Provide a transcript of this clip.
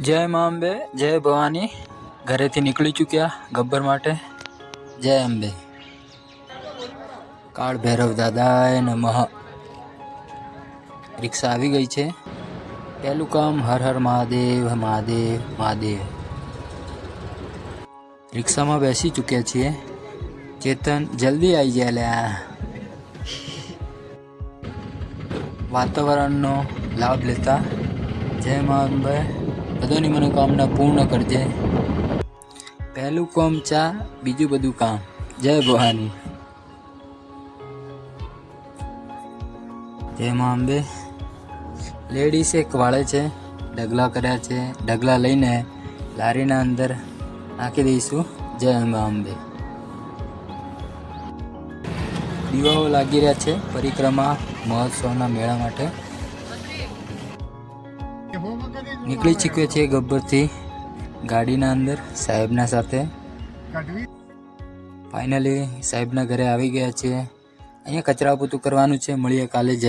જય મા અંબે, જય ભવાની. ઘરેથી નીકળી ચૂક્યા ગબ્બર માટે. જય અંબે. કાળ ભૈરવ દાદાએ નમઃ. રિક્ષા આવી ગઈ છે. પહેલું કામ હર હર મહાદેવ મહાદેવ મહાદેવ. રિક્ષામાં બેસી ચૂક્યા છીએ. ચેતન જલ્દી આવી જાય લ્યા. વાતાવરણનો લાભ લેતા જય મા અંબે, બધાની મનોકામના પૂર્ણ કરજે. પહેલું કામ ચા, બીજું બધું કામ. જય ભવાની. જય મા અંબે. લેડીઝ એક વાળે છે, ઢગલા કર્યા છે. ઢગલા લઈને લારીના અંદર નાખી દઈશું. જય મા અંબે. દીવાઓ લાગી રહ્યા છે પરિક્રમા મહોત્સવના મેળા માટે. નીકળી ચૂક્યો છે ગબ્બરથી ગાડીના અંદર સાહેબના સાથે. ફાઇનલી સાહેબના ઘરે આવી ગયા છે. અહીંયા કચરા પોતું કરવાનું છે. મળીએ કાલે. જય